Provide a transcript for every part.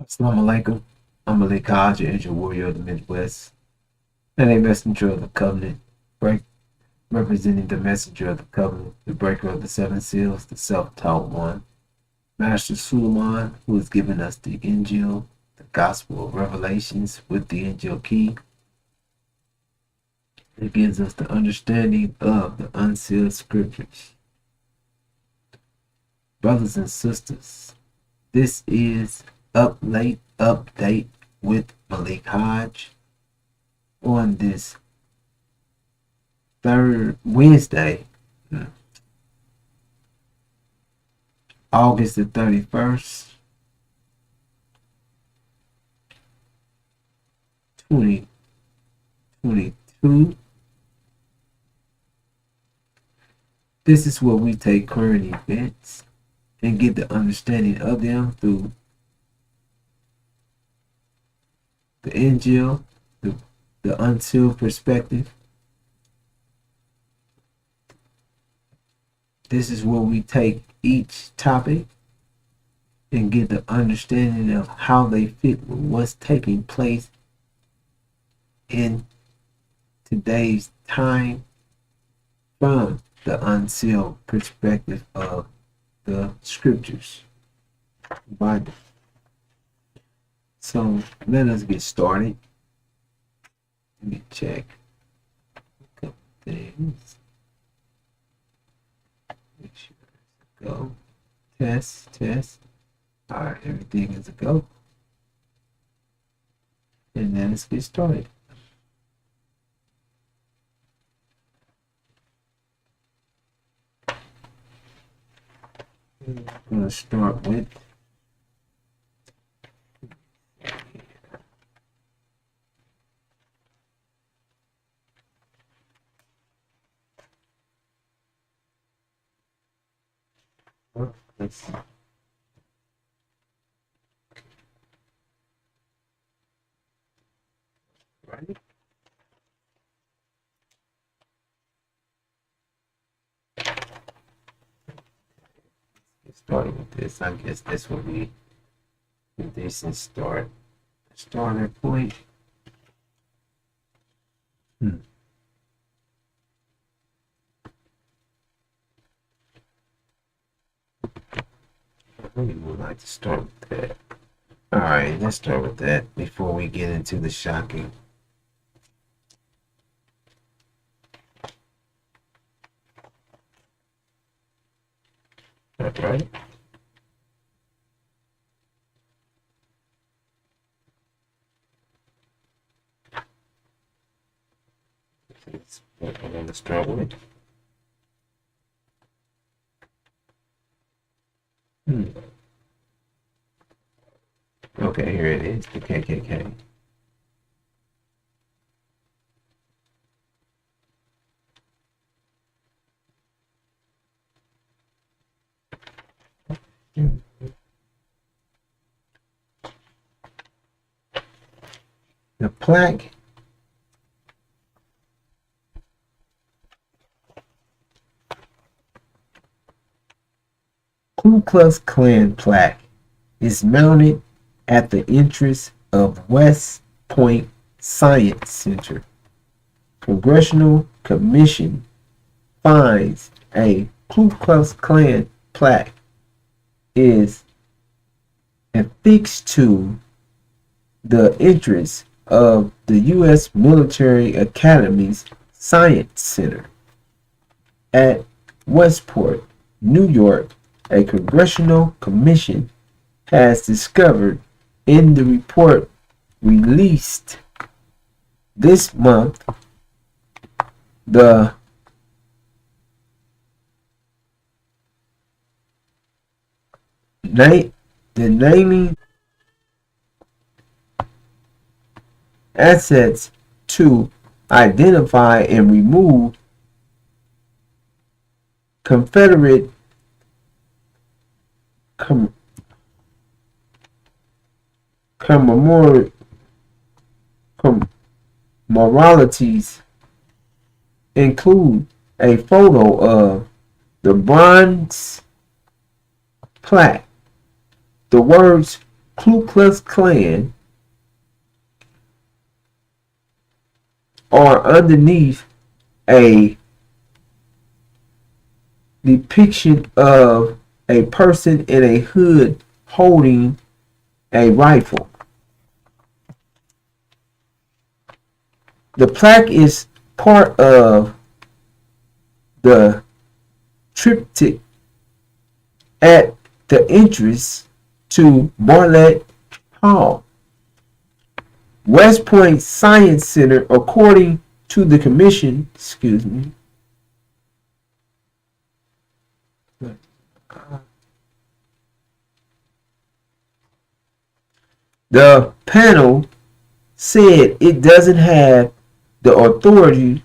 Assalamu alaikum. I'm Malik Hodge, Angel Warrior of the Midwest, and a messenger of the covenant, break, representing the messenger of the covenant, the breaker of the seven seals, the self-taught one, Master Suleiman, who has given us the Injil, the Gospel of Revelations with the Injil key. It gives us the understanding of the unsealed scriptures. Brothers and sisters, this is Up Late Update with Malik Hodge on this third Wednesday, August the 31st, 2022. This is where we take current events and get the understanding of them through the Injil, the unsealed perspective. This is where we take each topic and get the understanding of how they fit with what's taking place in today's time from the unsealed perspective of the scriptures, Bible. So let us get started. Let me check a couple things. Make sure it's a go. Test. All right, everything is a go. And then let's get started. I'm going to start with let's see. Right. Get started with this. I guess this will be a decent starter point. I really would like to start with that. Alright, let's start with that before we get into the shocking. Alright. That's what I'm going to start with. Okay, here it is, the KKK. The plaque Ku Klux Klan plaque is mounted at the entrance of West Point Science Center. Congressional Commission finds a Ku Klux Klan plaque is affixed to the entrance of the U.S. Military Academy's Science Center at Westport, New York. A congressional commission has discovered in the report released this month the naming assets to identify and remove Confederate commemoralities include a photo of the bronze plaque, the words Ku Klux Klan are underneath a depiction of a person in a hood holding a rifle. The plaque is part of the triptych at the entrance to Bartlett Hall, West Point Science Center, according to the commission. Excuse me. The panel said it doesn't have the authority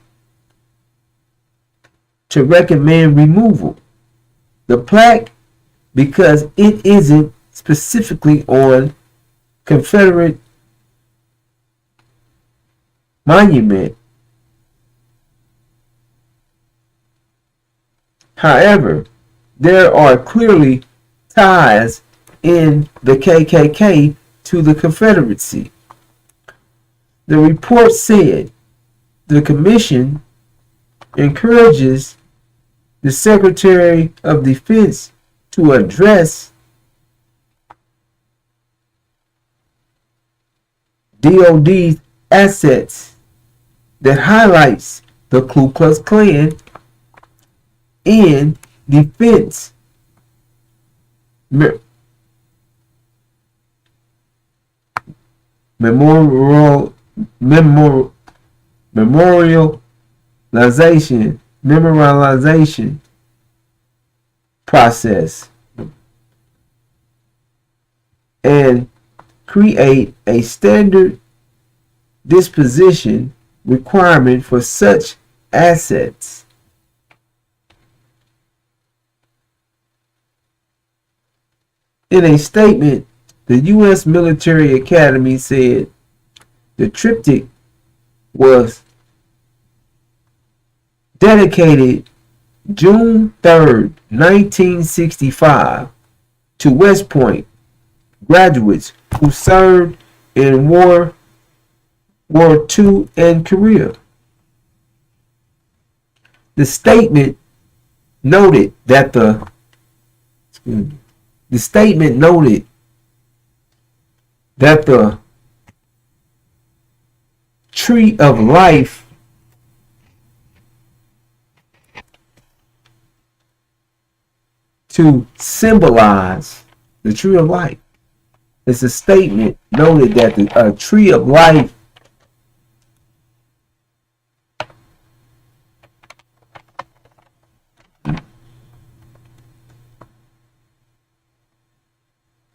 to recommend removal. The plaque, because it isn't specifically on Confederate monument. However, there are clearly ties in the KKK to the Confederacy. The report said the commission encourages the Secretary of Defense to address DOD's assets that highlights the Ku Klux Klan and defense memorialization process and create a standard disposition requirement for such assets. In a statement, the U.S. Military Academy said the triptych was dedicated June 3rd, 1965 to West Point graduates who served in World War II and Korea. The statement noted that the Tree of Life to symbolize the Tree of Life. It's a statement noted that the Tree of Life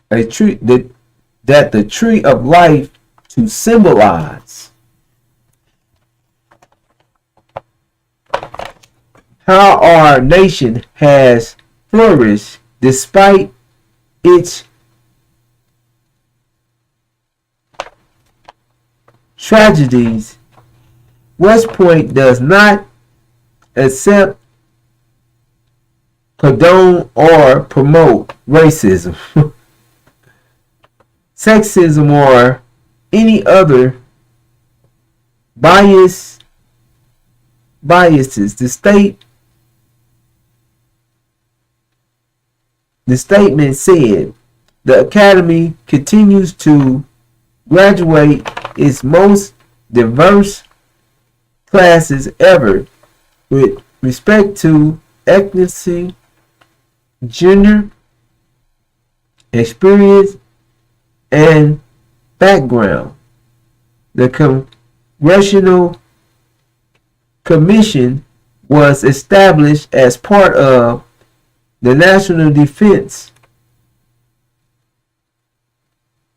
that the Tree of Life to symbolize how our nation has flourished despite its tragedies. West Point does not accept, condone, or promote racism, sexism, or any other biases. The statement said the Academy continues to graduate its most diverse classes ever with respect to ethnicity, gender, experience, and background. The Congressional Commission was established as part of the National Defense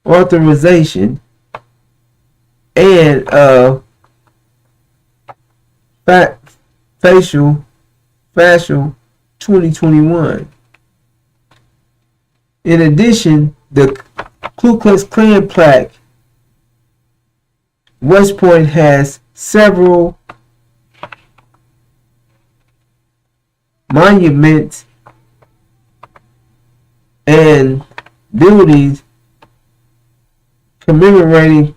Authorization and facial 2021. In addition, the Ku Klux Klan plaque West Point has several monuments and buildings commemorating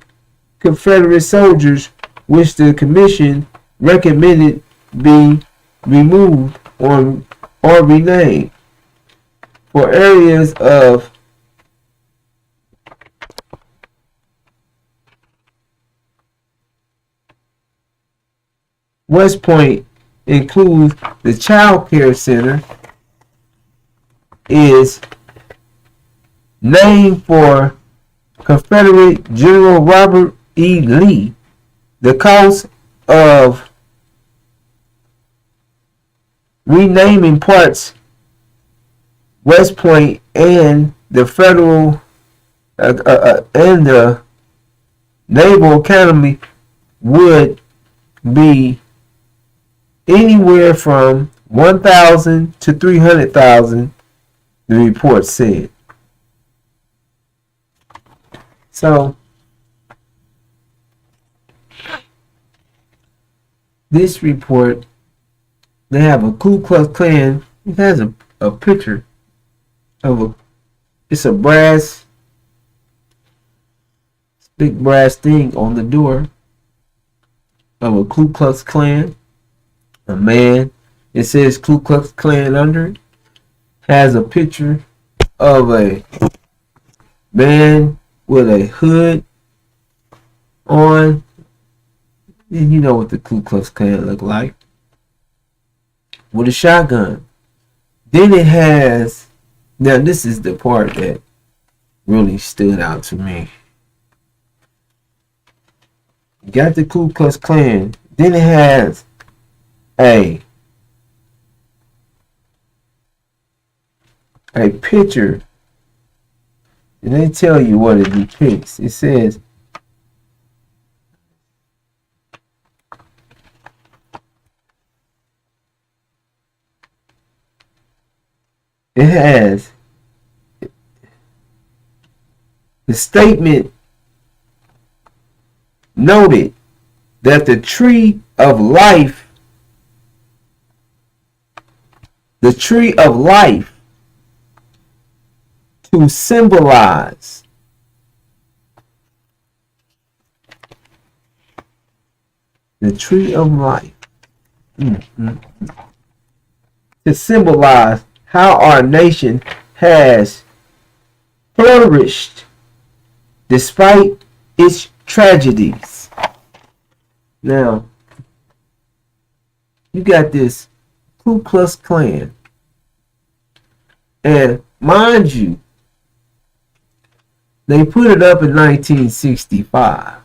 Confederate soldiers, which the commission recommended be removed or renamed. For areas of West Point includes the Child Care Center is named for Confederate General Robert E. Lee. The cost of renaming parts West Point and the Federal and the Naval Academy would be anywhere from 1,000 to 300,000, the report said. So this report, they have a Ku Klux Klan. It has a picture of it's a big brass thing on the door of a Ku Klux Klan. A man, it says Ku Klux Klan under it. Has a picture of a man with a hood on. And you know what the Ku Klux Klan look like. With a shotgun. Then it has, now this is the part that really stood out to me. You got the Ku Klux Klan. Then it has a picture, and they tell you what it depicts. It says it has the statement noted that the tree of life to symbolize the tree of life to symbolize how our nation has flourished despite its tragedies. Now, you got this Ku Klux Klan, and mind you, they put it up in 1965.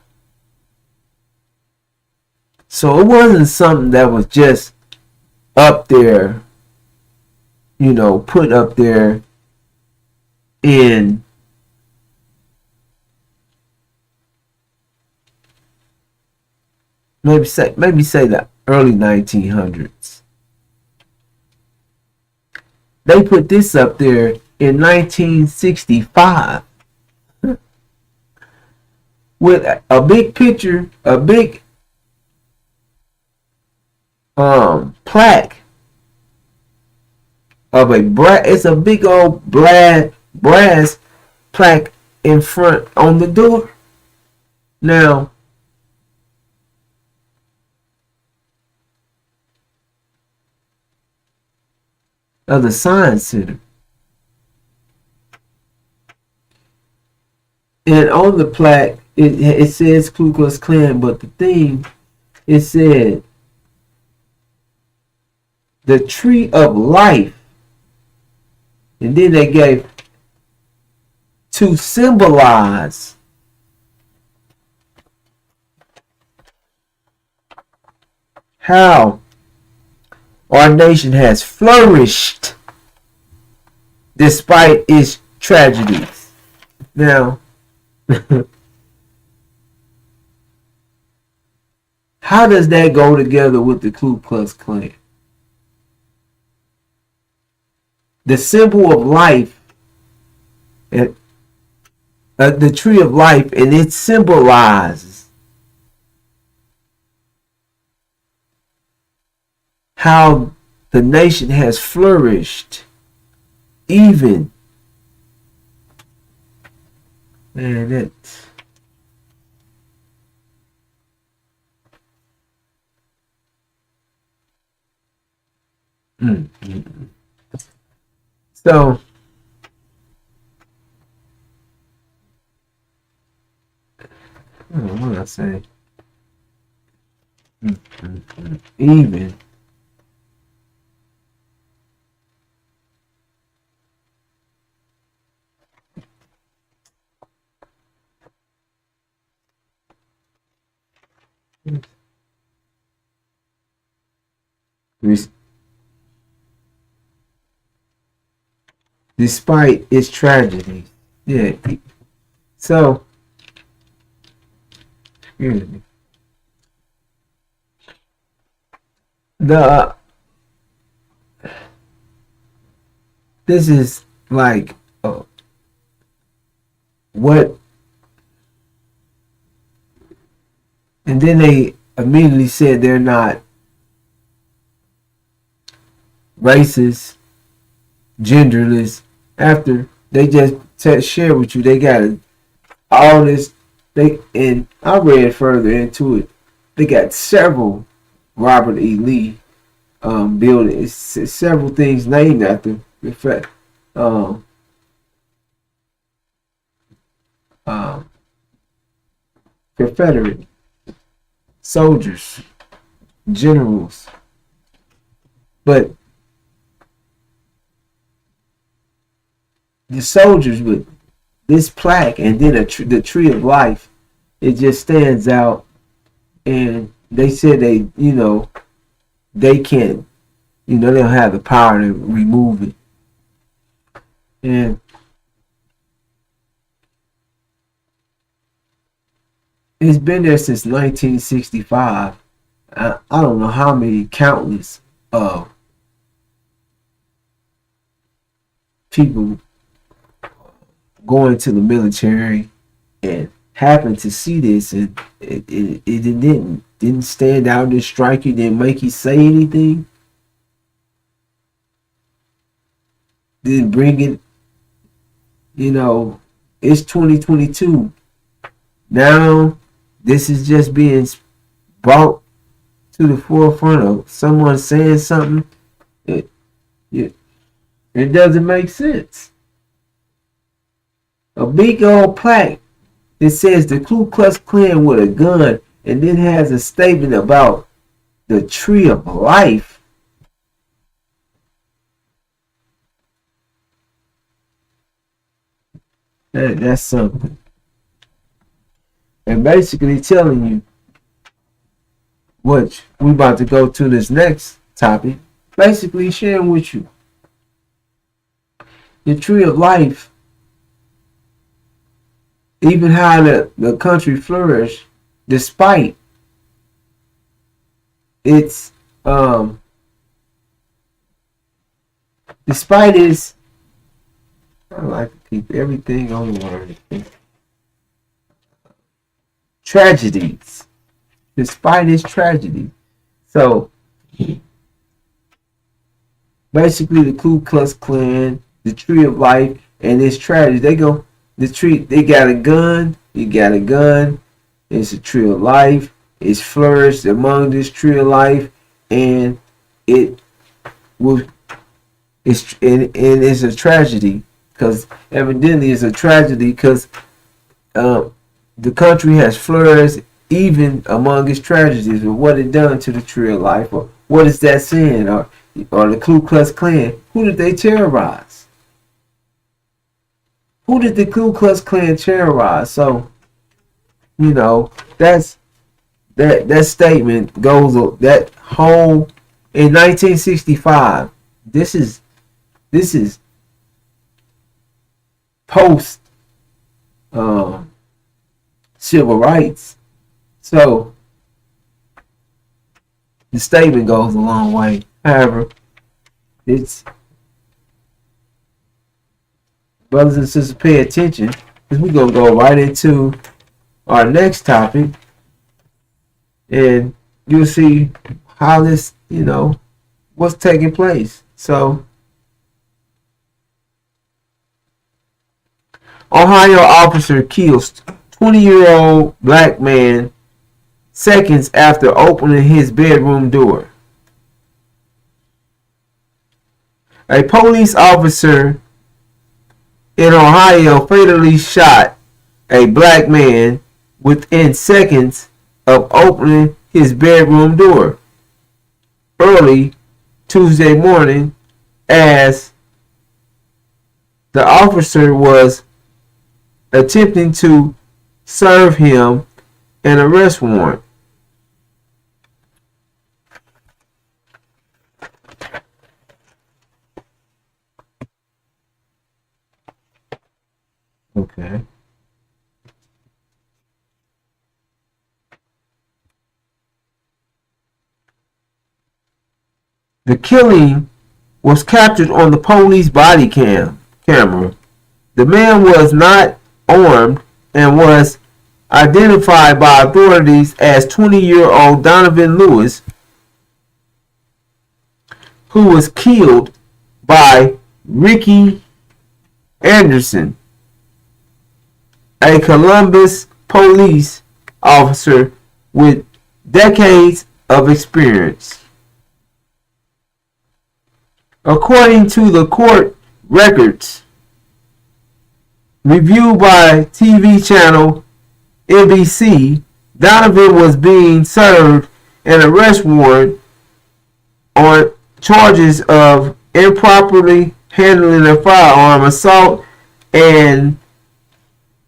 So it wasn't something that was just up there, you know, put up there in maybe say the early 1900s. They put this up there in 1965 with a big picture, a big plaque of it's a big old brass plaque in front on the door. Now, of the Science Center. And on the plaque, it says Ku Klux Klan, but the thing, it said, the tree of life. And then they gave, to symbolize how our nation has flourished despite its tragedies. Now, how does that go together with the Ku Klux Klan? The symbol of life, and the tree of life, and it symbolizes how the nation has flourished, even, man, Mm-hmm. So, what did I say? Mm-hmm. Even despite its tragedy. Yeah. So, excuse me. The This is like what, and then they immediately said they're not racist, genderless. After they just share with you, they got all this. And I read further into it. They got several Robert E. Lee buildings, several things named after. In fact, um, um, Confederate soldiers, generals, but the soldiers with this plaque and then the tree of life, it just stands out. And they said they can't, they don't have the power to remove it. And it's been there since 1965. I don't know how many countless people going to the military and happened to see this, and it didn't stand out, didn't strike you, didn't make you say anything, didn't bring it. It's 2022 now. This is just being brought to the forefront of someone saying something. It, it doesn't make sense. A big old plaque that says the Ku Klux Klan with a gun, and then has a statement about the tree of life. That's something. And basically telling you, which we about to go to this next topic, basically sharing with you the tree of life, even how the country flourished despite its despite its, I like to keep everything on the line, tragedies, despite its tragedy. So basically the Ku Klux Klan, the tree of life, and its tragedy, they got a gun, you got a gun, it's a tree of life, it's flourished among this tree of life, and it will it's a tragedy, because evidently it's a tragedy because the country has flourished even among its tragedies, or what it done to the tree of life, or what is that saying, or the Ku Klux Klan, who did they terrorize? Who did the Ku Klux Klan terrorize? So, that's that statement goes, that whole, in 1965. This is post civil rights. So the statement goes a long way. However, it's, brothers and sisters, pay attention, because we're gonna go right into our next topic, and you'll see how this, what's taking place. So, Ohio officer kills 20-year-old black man seconds after opening his bedroom door. A police officer in Ohio fatally shot a black man within seconds of opening his bedroom door early Tuesday morning as the officer was attempting to serve him an arrest warrant. Okay. The killing was captured on the police body camera. The man was not armed and was identified by authorities as 20-year-old Donovan Lewis, who was killed by Ricky Anderson, a Columbus police officer with decades of experience. According to the court records reviewed by TV channel NBC, Donovan was being served an arrest warrant on charges of improperly handling a firearm, assault, and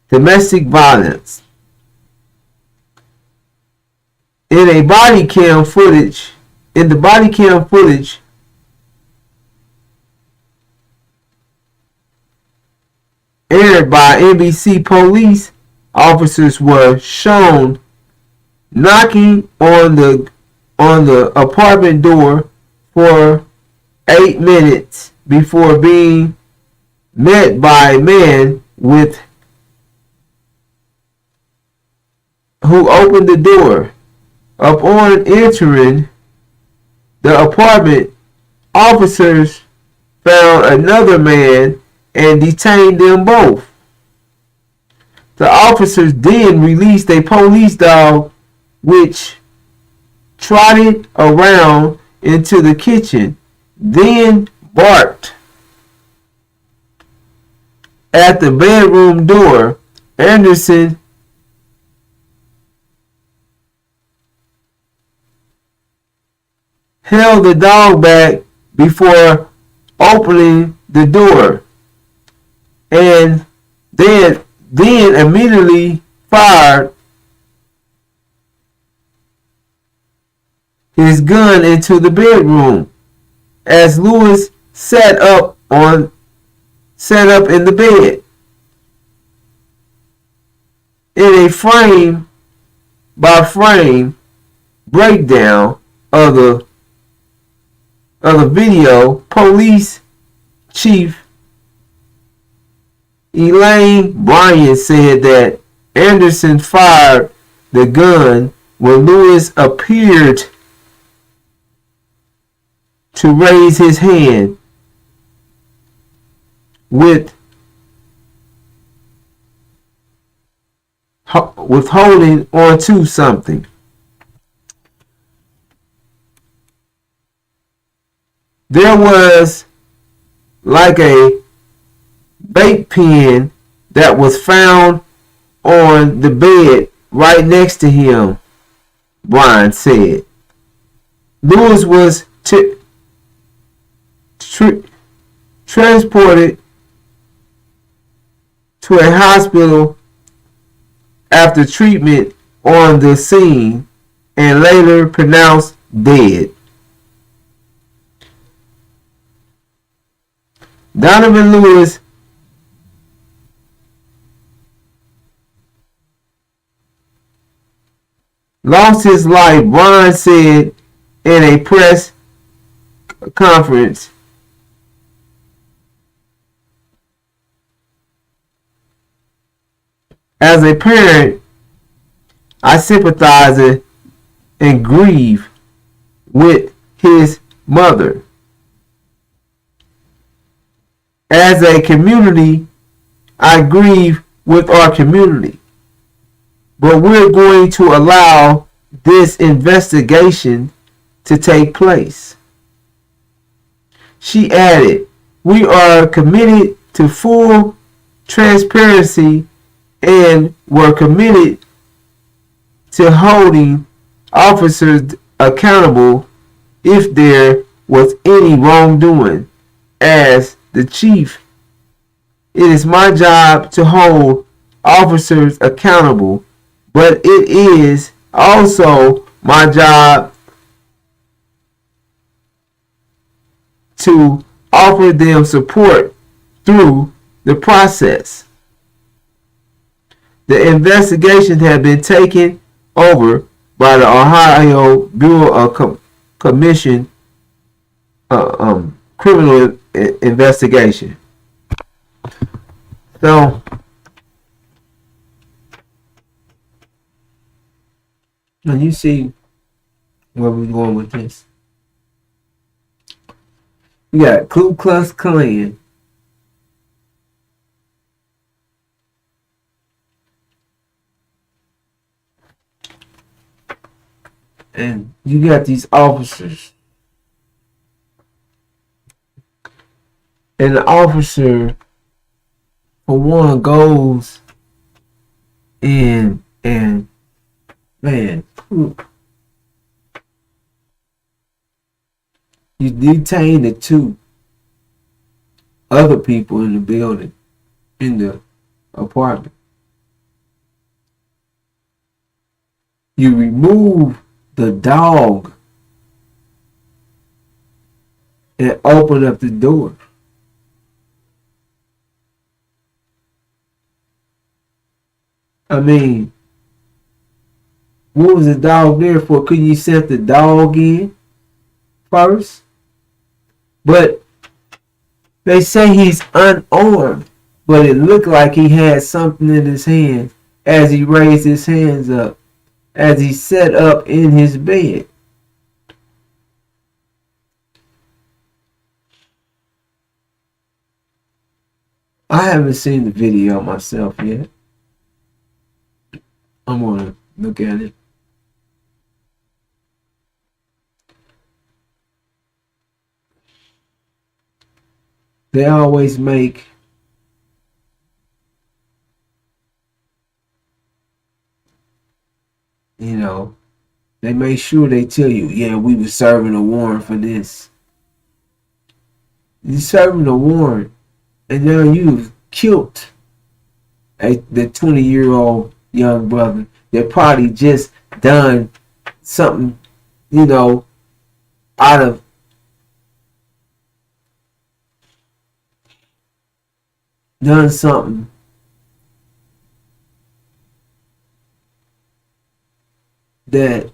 domestic violence. In the body cam footage aired by NBC, police officers were shown knocking on the apartment door for 8 minutes before being met by a man who opened the door. Upon entering the apartment, officers found another man and detained them both. The officers then released a police dog which trotted around into the kitchen, then barked at the bedroom door. Anderson held the dog back before opening the door and then immediately fired his gun into the bedroom as Lewis sat up in the bed. In a frame by frame breakdown of the video, police chief Elaine Bryant said that Anderson fired the gun when Lewis appeared to raise his hand with holding onto something. There was like a vape pen that was found on the bed right next to him, Brian said. Lewis was transported to a hospital after treatment on the scene and later pronounced dead. Donovan Lewis lost his life, Brian said in a press conference. As a parent, I sympathize and grieve with his mother. As a community, I grieve with our community. But we're going to allow this investigation to take place. She added, We are committed to full transparency and were committed to holding officers accountable if there was any wrongdoing. As the chief, it is my job to hold officers accountable, but it is also my job to offer them support through the process. The investigation had been taken over by the Ohio Bureau of Commission Criminal Investigation. So, when you see where we're going with this, we got Ku Klux Klan. And you got these officers. And the officer, for one, goes in and, man, you detain the two other people in the building, in the apartment. You remove the dog and open up the door. I mean, what was the dog there for? Couldn't you set the dog in first? But they say he's unarmed, but it looked like he had something in his hand as he raised his hands up, as he sat up in his bed. I haven't seen the video myself yet. I'm gonna look at it. They always make they make sure they tell you, yeah, we were serving a warrant for this. You're serving a warrant, and now you've killed the 20-year-old young brother that probably just done something, out of done something that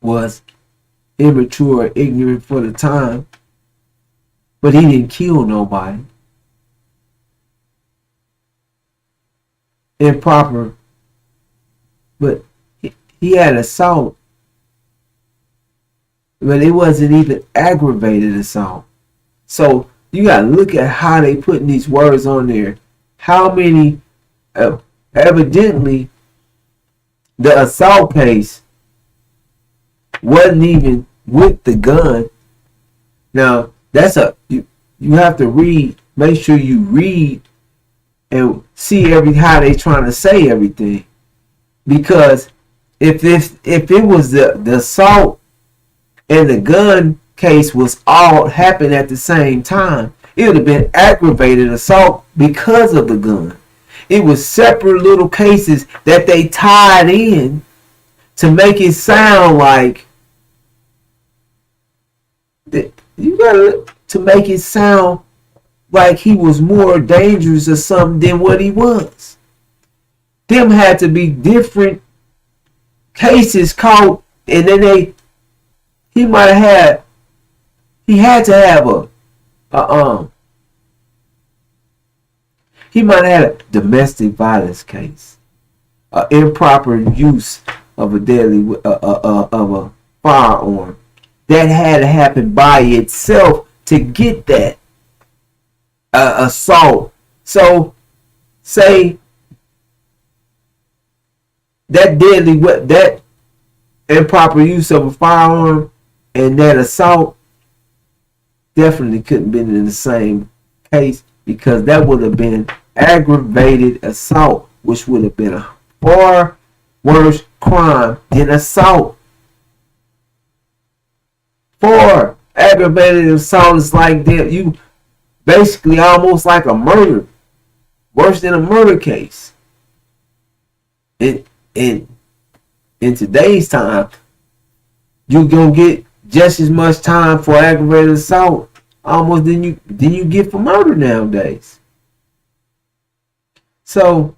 was immature or ignorant for the time, but he didn't kill nobody. Improper, but he had assault, but it wasn't even aggravated assault. So you gotta look at how they putting these words on there. How many, evidently, the assault case wasn't even with the gun. Now that's you have to read. Make sure you read and see how they trying to say everything, because if it was the assault and the gun case was all happened at the same time, it would have been aggravated assault because of the gun. It was separate little cases that they tied in to make it sound like to make it sound like he was more dangerous or something than what he was. Them had to be different cases caught, and then he might have had, he had to have he might have had a domestic violence case, improper use of a deadly of a firearm that had to happen by itself to get that assault. So say that improper use of a firearm and that assault definitely couldn't have been in the same case, because that would have been aggravated assault, which would have been a far worse crime than assault. For aggravated assault is like that, you basically almost like a murder, worse than a murder case. In today's time, you gonna get just as much time for aggravated assault almost than you get for murder nowadays. So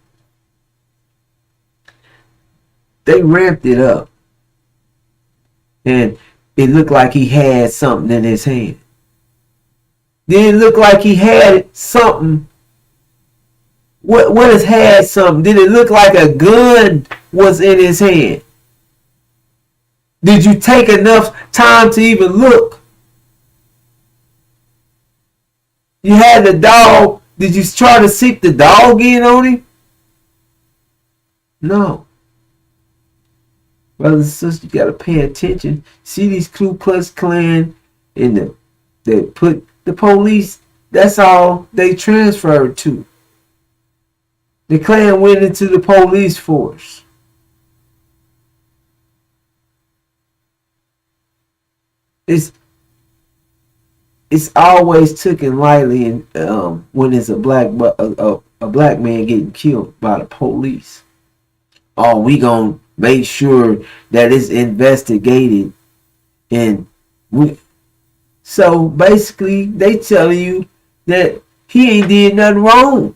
they ramped it up, and it looked like he had something in his hand. Then it looked like he had something. What has had something? Did it look like a gun was in his hand? Did you take enough time to even look? You had the dog. Did you try to seek the dog in on him? No. Brothers and sisters, you gotta pay attention. See these Ku Klux Klan and they put the police, that's all they transferred to. The Klan went into the police force. It's always taken lightly when it's a black man getting killed by the police. Oh, we gonna make sure that it's investigated, and so basically they tell you that he ain't did nothing wrong.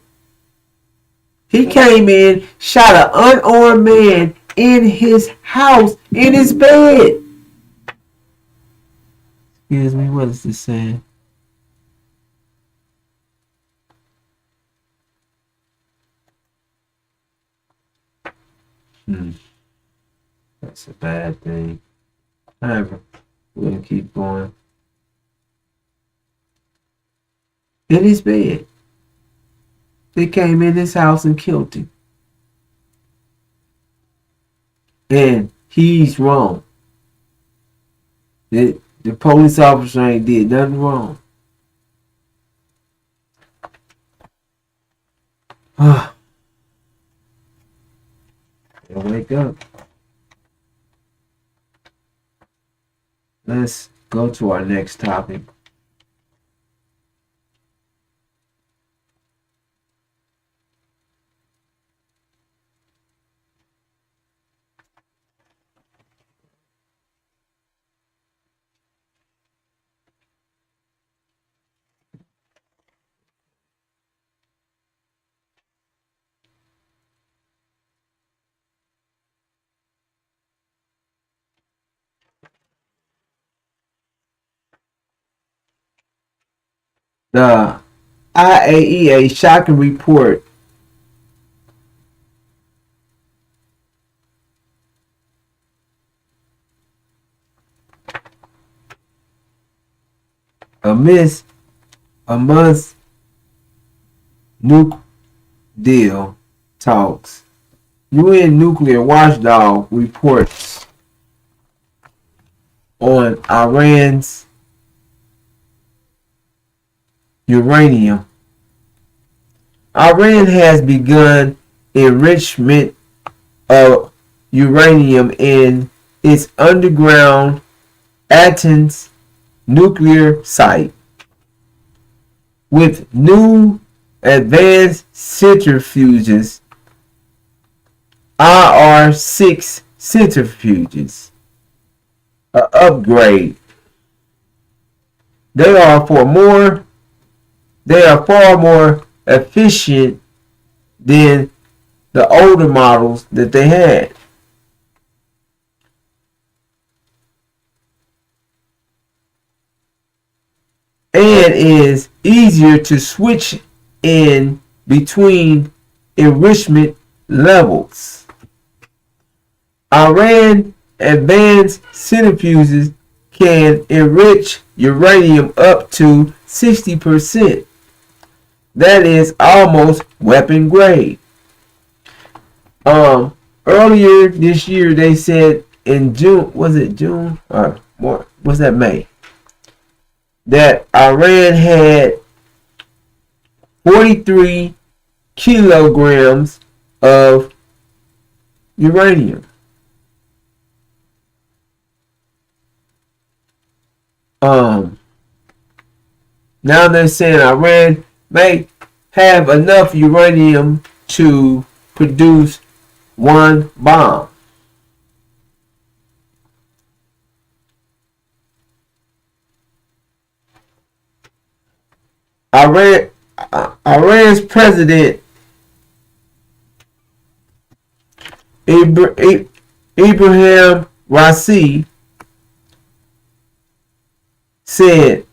He came in, shot an unarmed man in his house, in his bed. Excuse me, what is this saying? That's a bad thing. However, we're going to keep going. In his bed. They came in his house and killed him. And he's wrong. The police officer ain't did nothing wrong. And wake up. Let's go to our next topic. The IAEA shocking report amidst nuke deal talks. UN nuclear watchdog reports on Iran's uranium. Iran has begun enrichment of uranium in its underground Athens nuclear site with new advanced centrifuges, IR6 centrifuges, an upgrade. They are far more efficient than the older models that they had. And is easier to switch in between enrichment levels. Iran advanced centrifuges can enrich uranium up to 60%. That is almost weapon grade. Earlier this year, they said in June, was it June or more? Was that May? that Iran had 43 kilograms of uranium. Now they're saying Iran may have enough uranium to produce one bomb. Iran's president Ibrahim Raisi said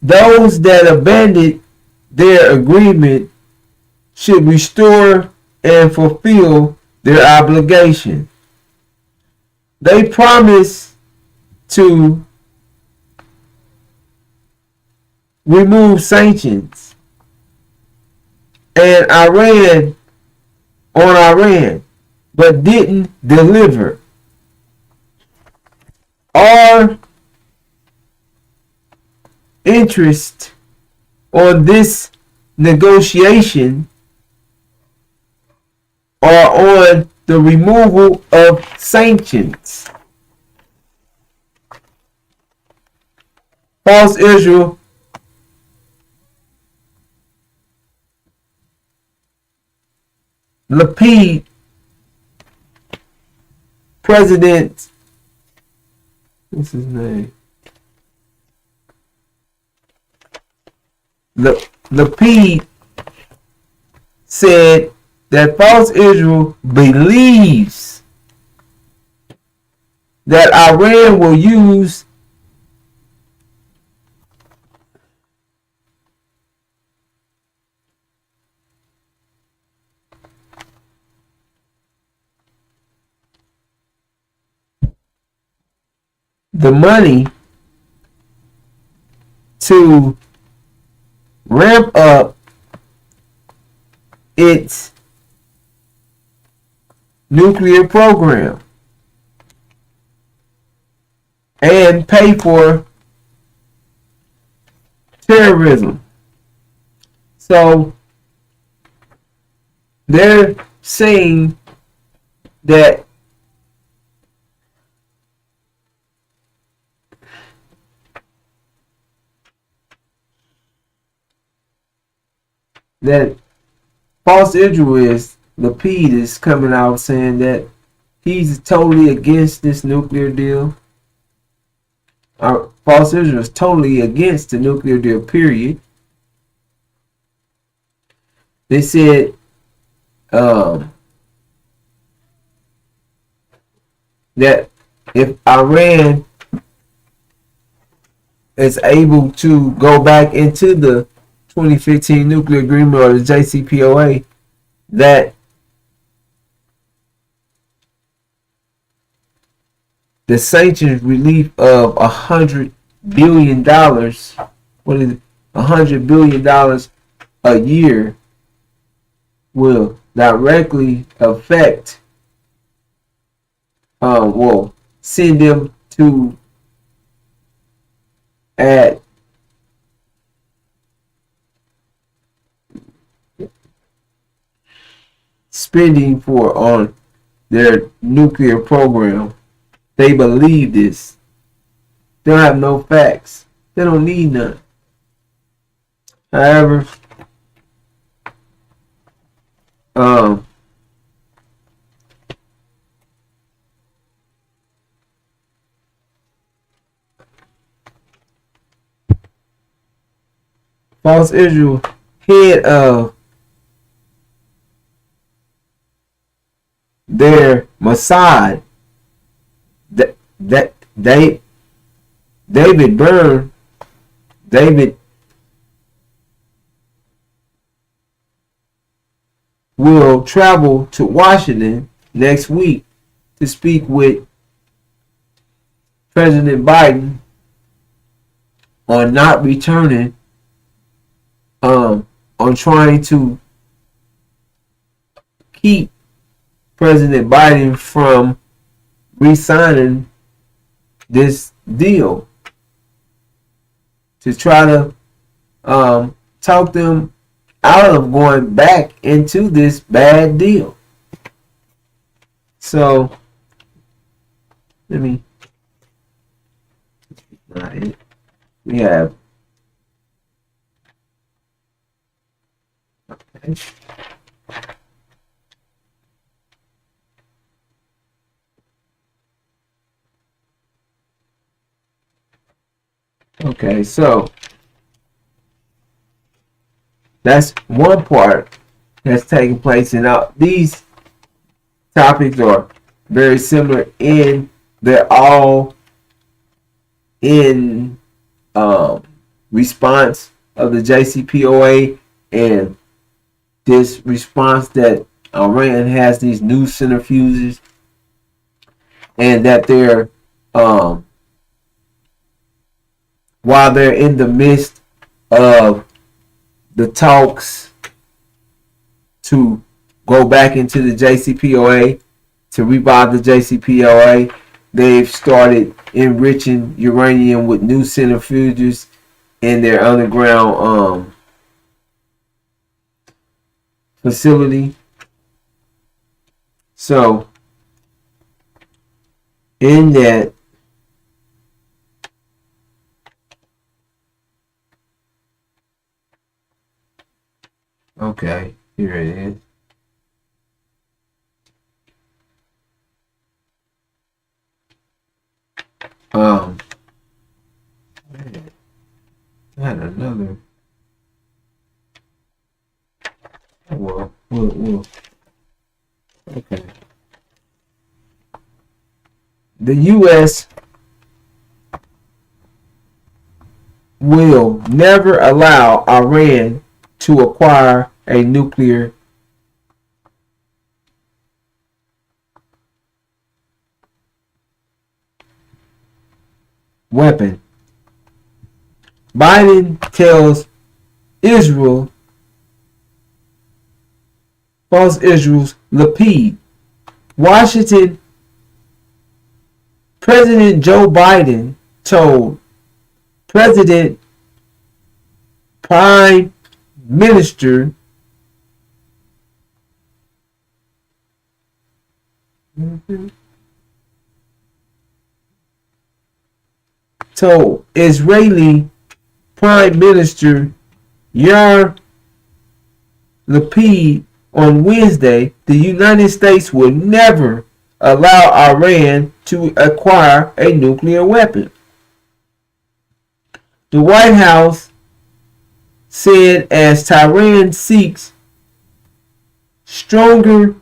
those that abandoned their agreement should restore and fulfill their obligation. They promised to remove sanctions and Iran, but didn't deliver. Our interest on this negotiation are on the removal of sanctions. False Israel Lapid, President, what's his name? Lapid said that False Israel believes that Iran will use the money to ramp up its nuclear program and pay for terrorism. So they're saying that False Israel is Lapid is coming out saying that he's totally against this nuclear deal. False Israel is totally against the nuclear deal, period. They said that if Iran is able to go back into the 2015 nuclear agreement or the JCPOA, that the sanctions relief of $100 billion, what is it, $100 billion a year, will directly affect, will send them to at spending on their nuclear program. They believe this. They don't have no facts. They don't need none. However, False Israel, head of their Mossad, that David Byrne, will travel to Washington next week to speak with President Biden on not returning, on trying to keep President Biden from re-signing this deal to try to talk them out of going back into this bad deal. So let me. Not it. We have. Okay. Okay, so that's one part that's taking place, and these topics are very similar in they're all in response of the JCPOA and this response that Iran has these new centrifuges and that they're while they're in the midst of the talks to go back into the JCPOA, to revive the JCPOA, they've started enriching uranium with new centrifuges in their underground facility. So, in that, okay, here it is. I had another. Well, okay. The U.S. will never allow Iran to acquire a nuclear weapon. Biden tells Israel, false Israel's Lapid. Washington President Joe Biden told President Prime Minister told Israeli Prime Minister Yair Lapid on Wednesday the United States will never allow Iran to acquire a nuclear weapon. The White House said as Tehran seeks stronger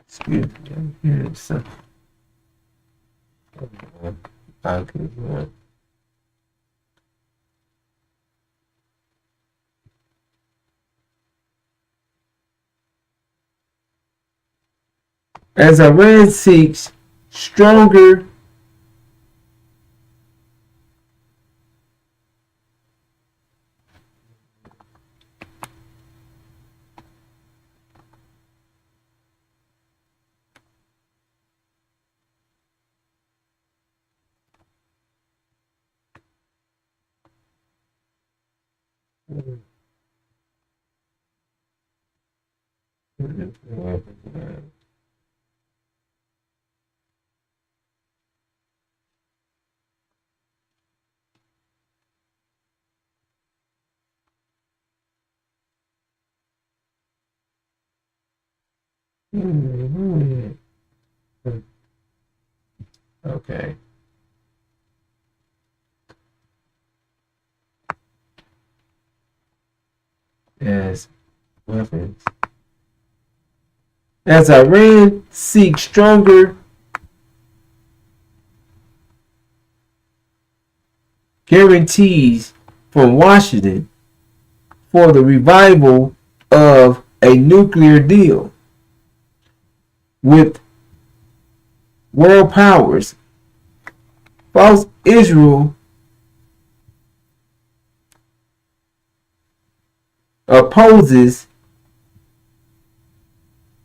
excuse me, I'm hearing something. Okay. As Iran seeks stronger okay. As weapons. As Iran seeks stronger guarantees from Washington for the revival of a nuclear deal with world powers, false Israel opposes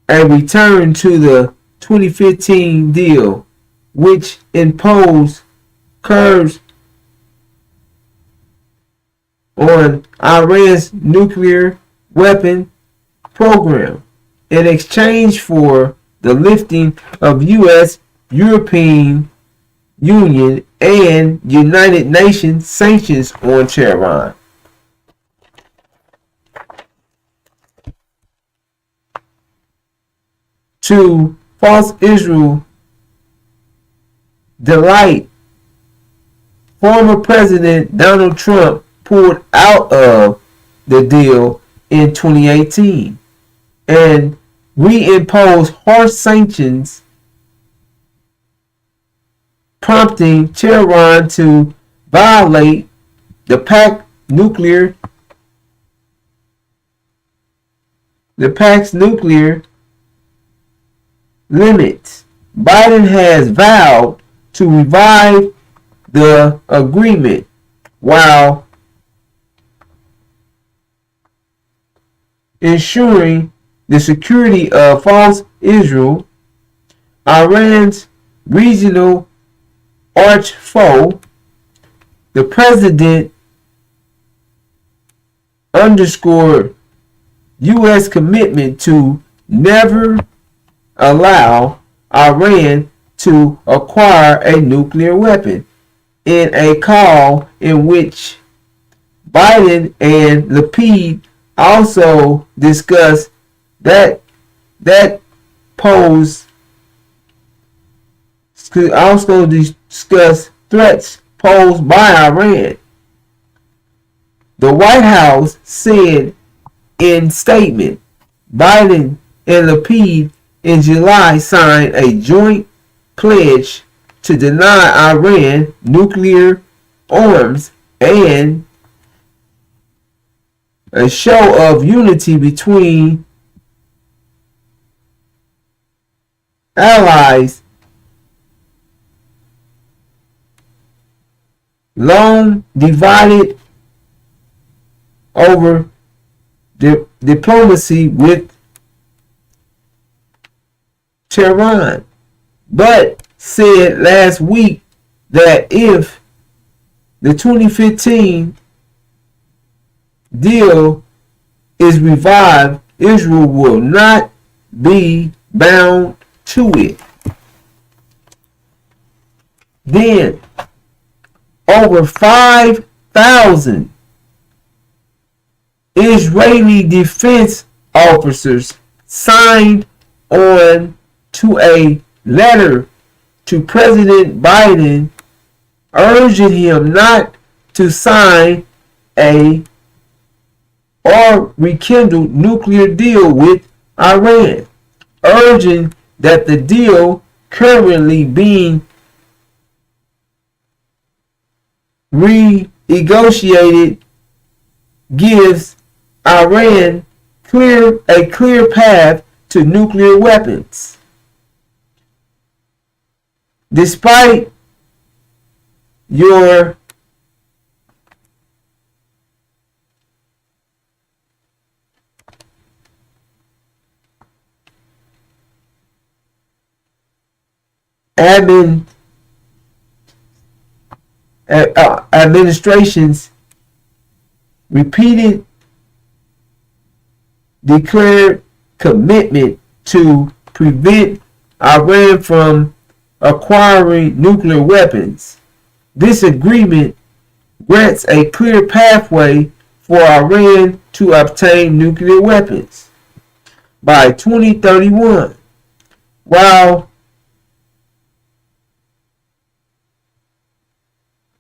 a return to the 2015 deal, which imposed curbs on Iran's nuclear weapon program in exchange for the lifting of U.S., European Union, and United Nations sanctions on Tehran. To false Israel delight, former President Donald Trump pulled out of the deal in 2018 and reimposed harsh sanctions, prompting Tehran to violate the pact's nuclear limits. Biden has vowed to revive the agreement while ensuring the security of false Israel, Iran's regional arch foe. The president underscored U.S. commitment to never allow Iran to acquire a nuclear weapon in a call in which Biden and Lapid also discussed that pose also discuss threats posed by Iran. The White House said in statement, Biden and Lapid in July signed a joint pledge to deny Iran nuclear arms and a show of unity between allies long divided over diplomacy with Tehran, but said last week that if the 2015 deal is revived, Israel will not be bound to it. Then, over 5,000 Israeli defense officers signed on to a letter to President Biden urging him not to sign a or rekindle nuclear deal with Iran, urging that the deal currently being renegotiated gives Iran a clear path to nuclear weapons. Despite your administration's repeated declared commitment to prevent Iran from acquiring nuclear weapons, this agreement grants a clear pathway for Iran to obtain nuclear weapons by 2031, while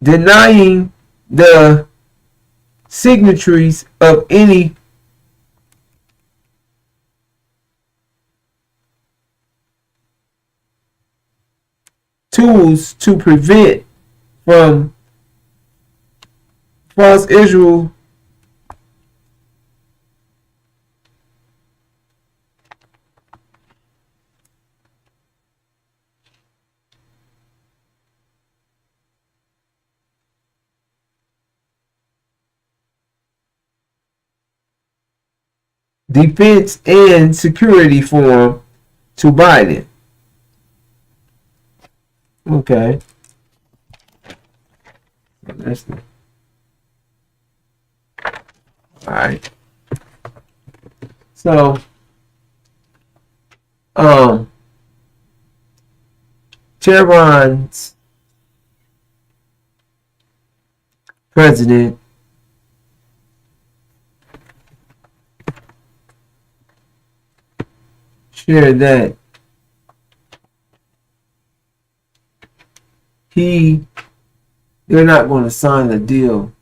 denying the signatories of any tools to prevent from false Israel defense and security forum to Biden. Okay. That's all right. So, um, Tehran's president shared that they're not going to sign a deal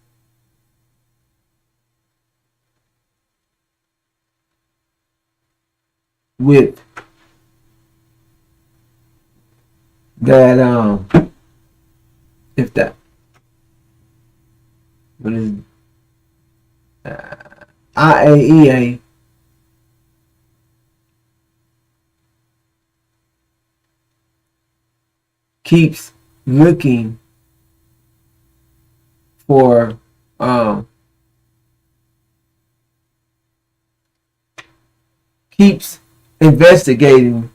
with that if that what is IAEA keeps looking for keeps investigating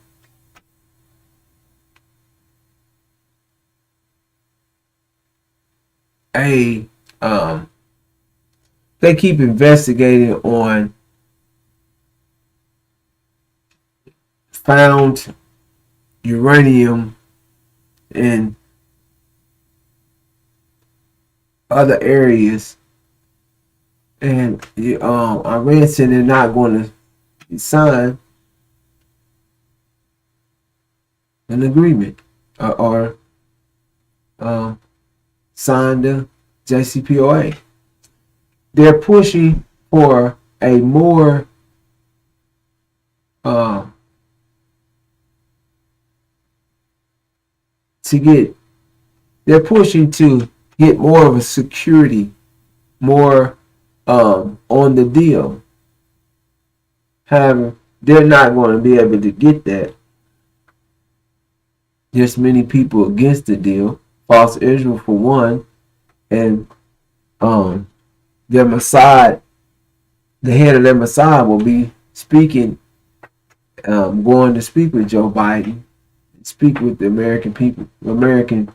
a they keep investigating on found uranium in other areas, and Iran said they're not going to sign an agreement or sign the JCPOA. They're pushing for a more to get they're pushing to get more of a security, more on the deal. However, they're not going to be able to get that. There's many people against the deal. False Israel for one, and their Mossad, the head of their Mossad will be speaking, going to speak with Joe Biden, speak with the American people, American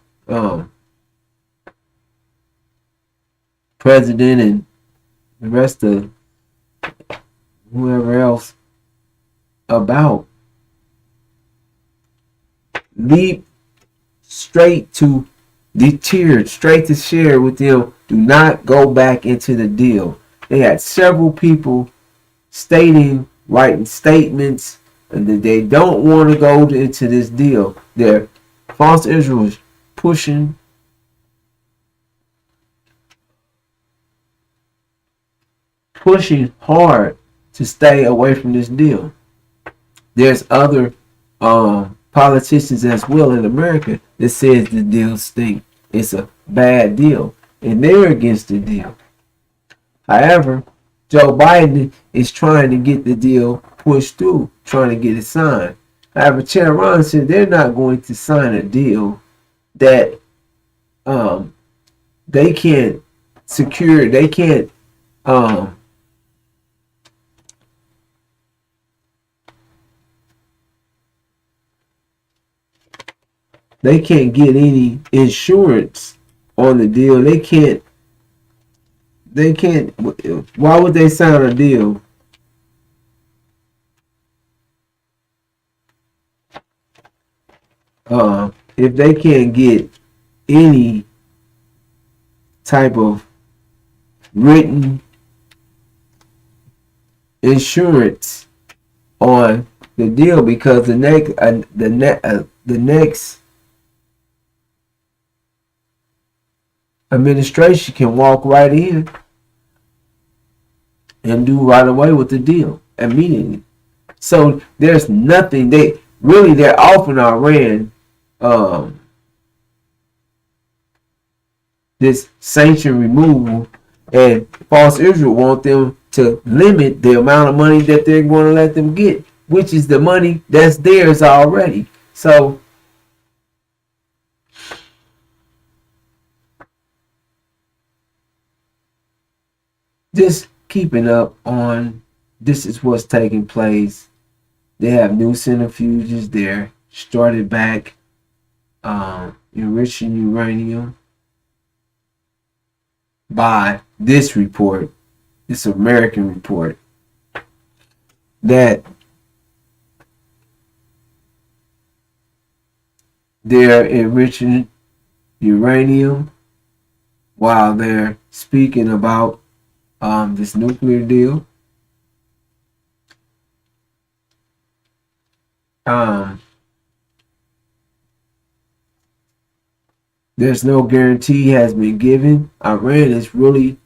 president, and the rest of whoever else about leap straight to deterred, straight to share with them. Do not go back into the deal. They had several people writing statements, and that they don't want to go into this deal. They're false Israel is pushing hard to stay away from this deal. There's other politicians as well in America that says the deal stink. It's a bad deal, and they're against the deal. However, Joe Biden is trying to get the deal pushed through, trying to get it signed. However, Tehran said they're not going to sign a deal that they can't secure. They can't get any insurance on the deal. They can't. Why would they sign a deal if they can't get any type of written insurance on the deal? Because the next administration can walk right in and do right away with the deal immediately. So there's nothing they're offering Iran this sanction removal, and false Israel want them to limit the amount of money that they're going to let them get, which is the money that's theirs already. So just keeping up on this is what's taking place. They have new centrifuges. They're started back enriching uranium by this report, this American report, that they're enriching uranium while they're speaking about this nuclear deal. There's no guarantee has been given. Iran is really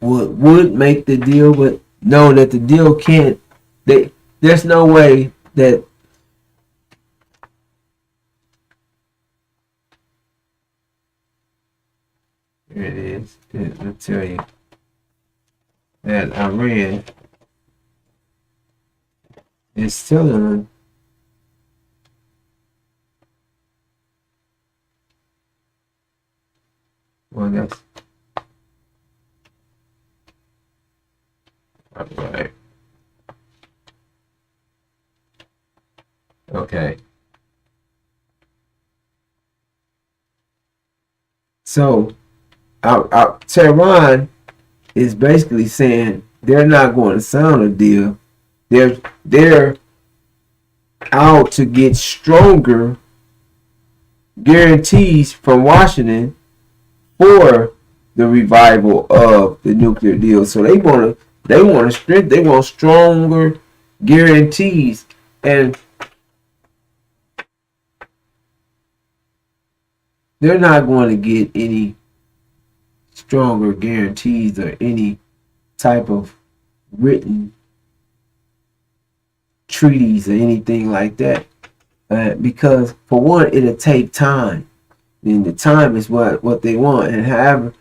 would make the deal, but know that the deal can't. There's no way that here it is. I'll tell you that Iran is telling well, that's all right. Okay. So, Tehran is basically saying they're not going to sign a deal. They're out to get stronger guarantees from Washington for the revival of the nuclear deal. So they want stronger guarantees, and they're not going to get any stronger guarantees or any type of written treaties or anything like that, because for one, it'll take time, and the time is what they want. And however,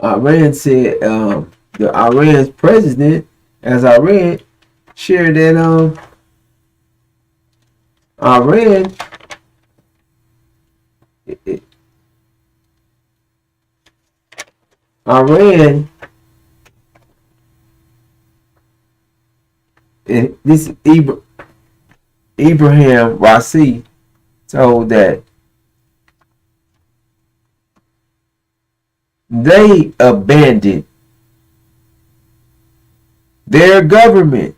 Iran said the Iran's president, as I read, shared that Iran this Ibrahim Raisi told that they abandoned their government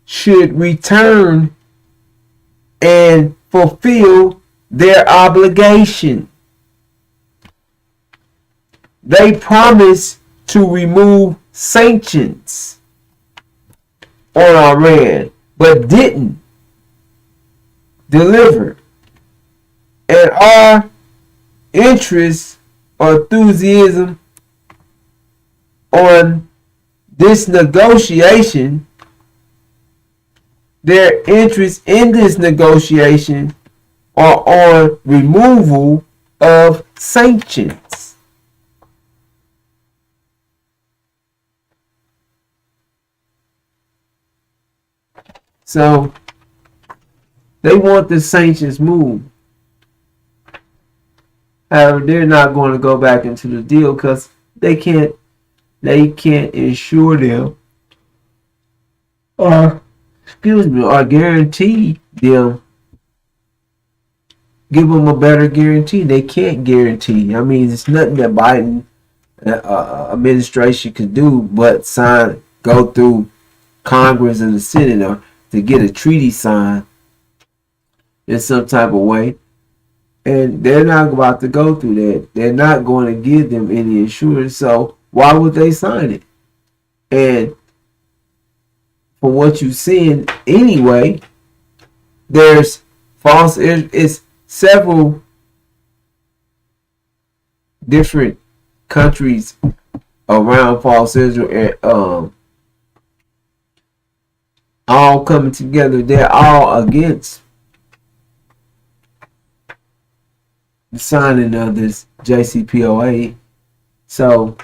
should return and fulfill their obligation. They promised to remove sanctions on Iran, but didn't deliver. And our interest or enthusiasm on this negotiation, their interest in this negotiation are on removal of sanctions. So they want the sanctions moved. However, they're not going to go back into the deal because they can't ensure them or guarantee them, give them a better guarantee. They can't guarantee. I mean, it's nothing that Biden administration could do but go through Congress and the Senate or to get a treaty signed in some type of way. And they're not about to go through that. They're not going to give them any insurance. So why would they sign it? And from what you've seen anyway, there's it's several different countries around false Israel and all coming together. They're all against the signing of this JCPOA. So,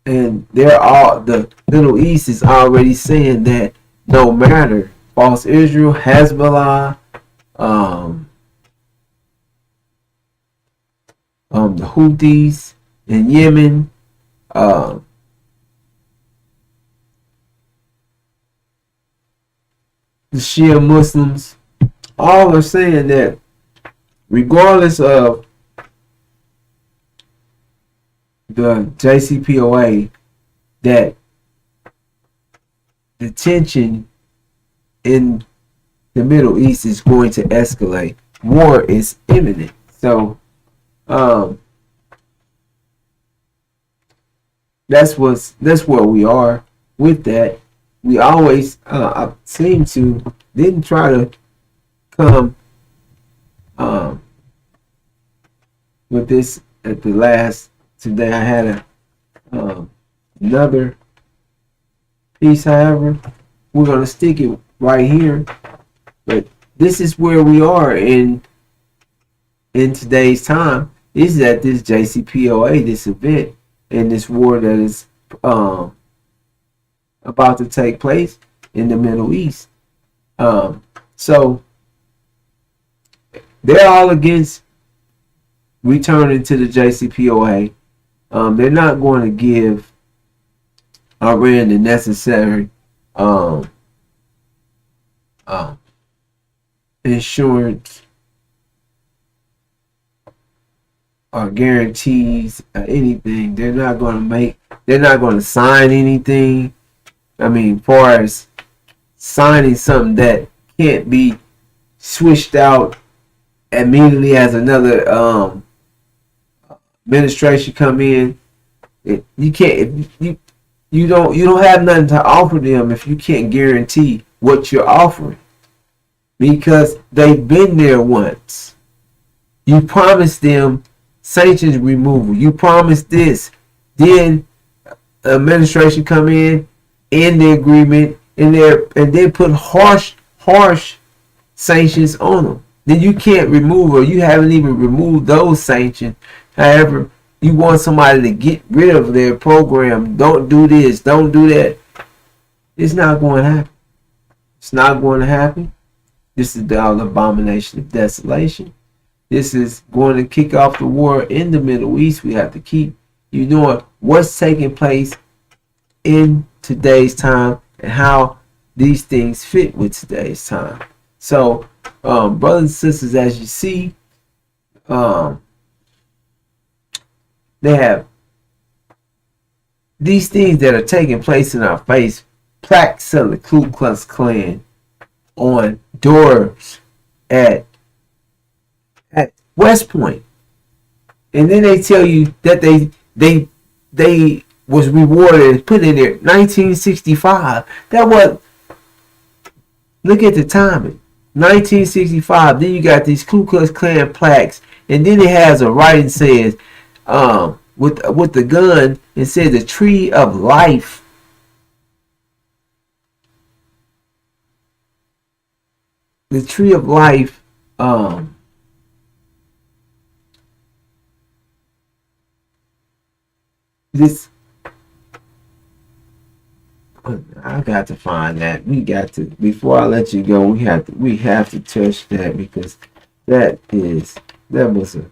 and they're all, the Middle East is already saying that no matter false Israel, Hezbollah, the Houthis, in Yemen, uh, the Shia Muslims, all are saying that regardless of the JCPOA, that the tension in the Middle East is going to escalate. War is imminent. So that's where we are with that. We always seem to didn't try to come with this at the last. Today I had another piece. However, we're gonna stick it right here. But this is where we are in today's time. Is that this JCPOA, this event, and this war that is about to take place in the Middle East. So they're all against returning to the JCPOA. They're not going to give Iran the necessary insurance or guarantees or anything. They're not going to sign anything. I mean, far as signing something that can't be switched out immediately as another administration come in. You can't. You don't have nothing to offer them if you can't guarantee what you're offering, because they've been there once. You promised them sanctions removal. You promised this. Then the administration come in the agreement, and then put harsh sanctions on them. Then you can't remove, or you haven't even removed those sanctions. However, you want somebody to get rid of their program. Don't do this. Don't do that. It's not going to happen. It's not going to happen. This is the abomination of desolation. This is going to kick off the war in the Middle East. We have to keep knowing what's taking place in today's time and how these things fit with today's time. So, brothers and sisters, as you see, they have these things that are taking place in our face. Plaques of the Ku Klux Klan on doors at West Point, and then they tell you that they was rewarded, put in there 1965. That was, look at the timing, 1965. Then you got these Ku Klux Klan plaques, and then it has a writing says with the gun, it says the tree of life. The tree of life. This, I got to find that. We got to, before I let you go, we have to touch that, because that was a,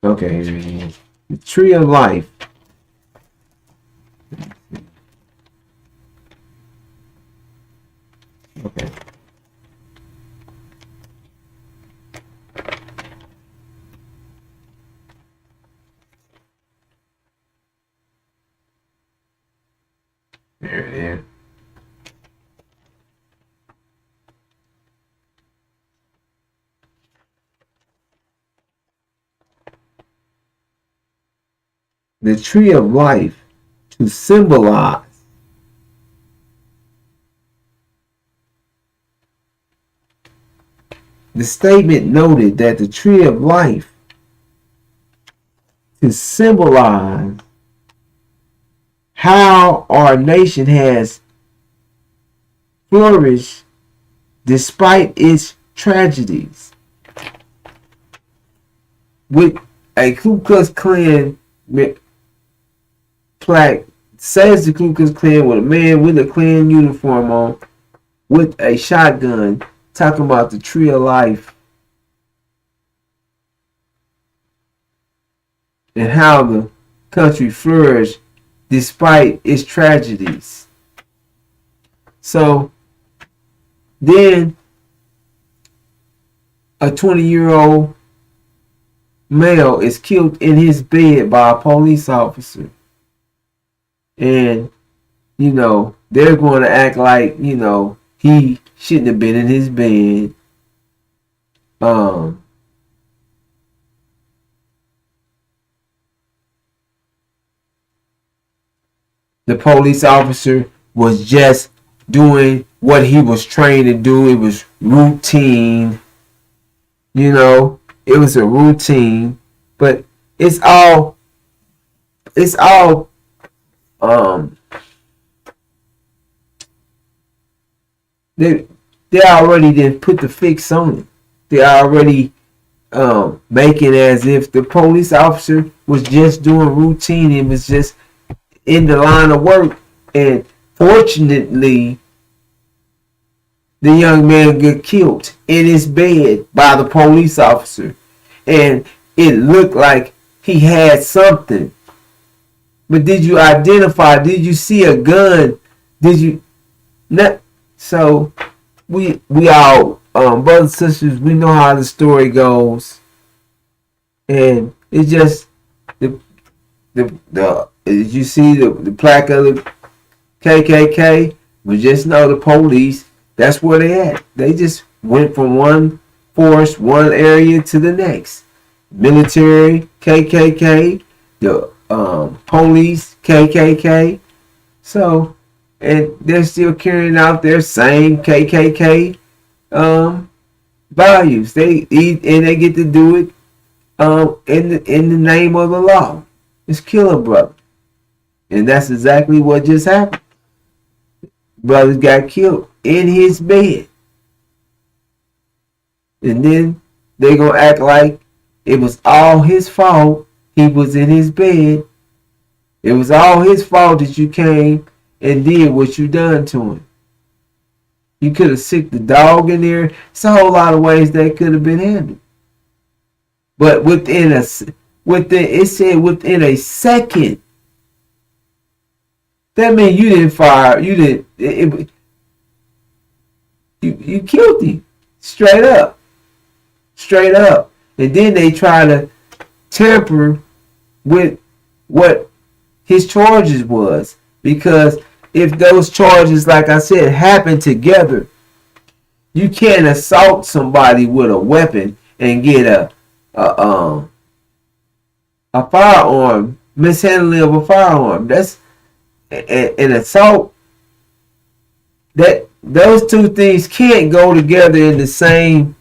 okay, here it is. The tree of life. Okay. There it is. The tree of life, to symbolize the statement noted that the tree of life, to symbolize how our nation has flourished despite its tragedies. With a Ku Klux Klan plaque, says the Ku Klux Klan, with a man with a Klan uniform on, with a shotgun, talking about the tree of life. and how the country flourished despite its tragedies. So then a 20-year-old male is killed in his bed by a police officer. And, they're going to act like, he shouldn't have been in his bed. The police officer was just doing what he was trained to do. It was routine. It was a routine. But it's all they already did put the fix on it. They already making as if the police officer was just doing routine. It was just in the line of work. And fortunately, the young man got killed in his bed by the police officer. And it looked like he had something. But did you identify? Did you see a gun? Did you not? So we all brothers and sisters, we know how the story goes. And it's just the you see the plaque of the KKK, but just know the police, that's where they at. They just went from one force, one area to the next. Military, KKK, the police, KKK. So, and they're still carrying out their same KKK values. They get to do it in the name of the law. It's kill a brother. And that's exactly what just happened. Brother got killed in his bed. And then they gonna act like it was all his fault. He was in his bed. It was all his fault that you came and did what you done to him. You could have sicked the dog in there. It's a whole lot of ways that could have been handled. But within a second. That means you didn't fire. You didn't. You killed him straight up. And then they try to tamper with what his charges was, because if those charges, like I said, happen together, you can't assault somebody with a weapon and get a firearm, mishandling of a firearm. That's an assault. That those two things can't go together in the same.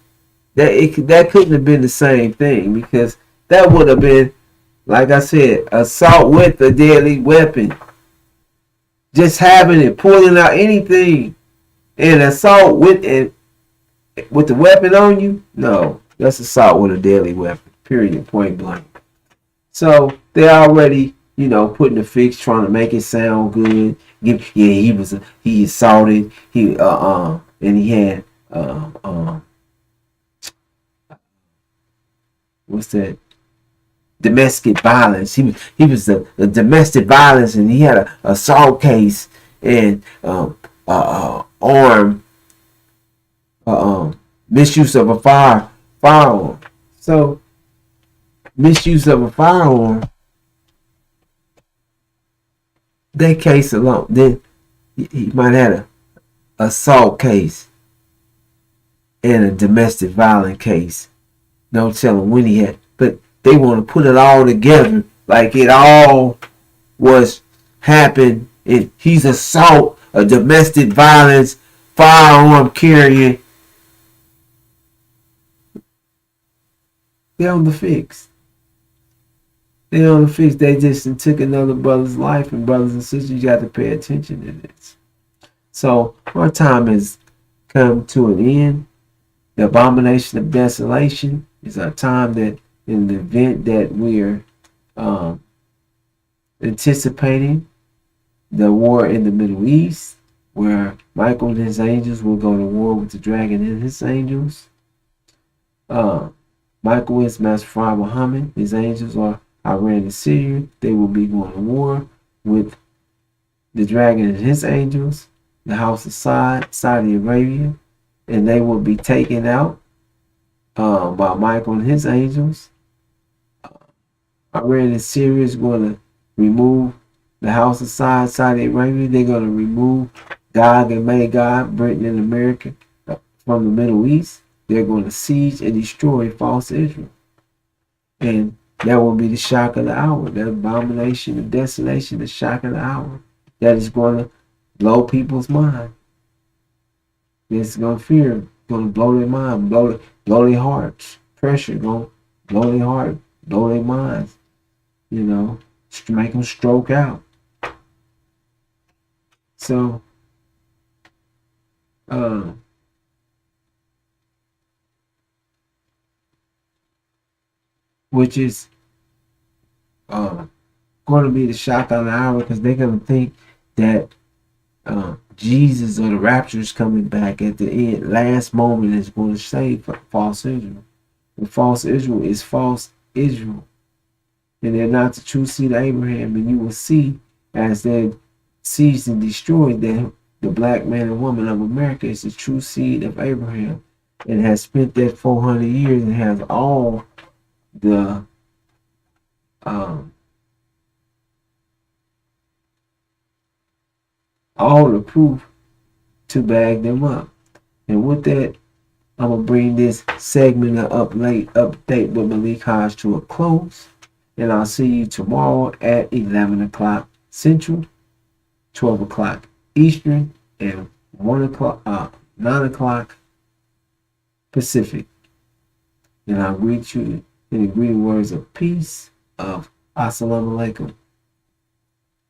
That couldn't have been the same thing, because that would have been, like I said, assault with a deadly weapon. Just having it, pulling out anything, and assault with the weapon on you. No, that's assault with a deadly weapon. Period. Point blank. So they already, putting the fix, trying to make it sound good. He assaulted. And he had what's that? Domestic violence. He was the domestic violence, and he had a assault case and armed misuse of a firearm. So misuse of a firearm, that case alone, then he might have had a assault case and a domestic violence case. No telling when he had, but they want to put it all together like it all was happened. He's assault, a domestic violence, firearm carrying. They're on the fix. They just took another brother's life, and brothers and sisters, you got to pay attention to this. So our time has come to an end. The abomination of desolation is our time that, in the event that we're anticipating the war in the Middle East, where Michael and his angels will go to war with the dragon and his angels. Michael is Master Muhammad. His angels are Iran and Syria. They will be going to war with the dragon and his angels, the house of Saudi Arabia, and they will be taken out by Michael and his angels. Iran and Syria is going to remove the house of Saudi Arabia. They're going to remove Gog and Magog, Britain and America, from the Middle East. They're going to siege and destroy false Israel. And that will be the shock of the hour, the abomination, the desolation, the shock of the hour. That is going to blow people's mind. It's going to fear, going to blow their mind, blow their hearts. Pressure going to blow their heart, blow their minds. You know, make them stroke out. So, which is going to be the shock of the hour, because they're going to think that Jesus or the rapture is coming back at the end. Last moment is going to save false Israel. And false Israel is false Israel. And they're not the true seed of Abraham. And you will see as they're seized and destroyed that the black man and woman of America is the true seed of Abraham and has spent that 400 years and has all the proof to bag them up. And with that, I'm going to bring this segment of update with Malik Hodge to a close. And I'll see you tomorrow at 11 o'clock Central, 12 o'clock Eastern, and 9 o'clock Pacific. And I'll greet you in the greeting words of peace, of Assalamu alaikum.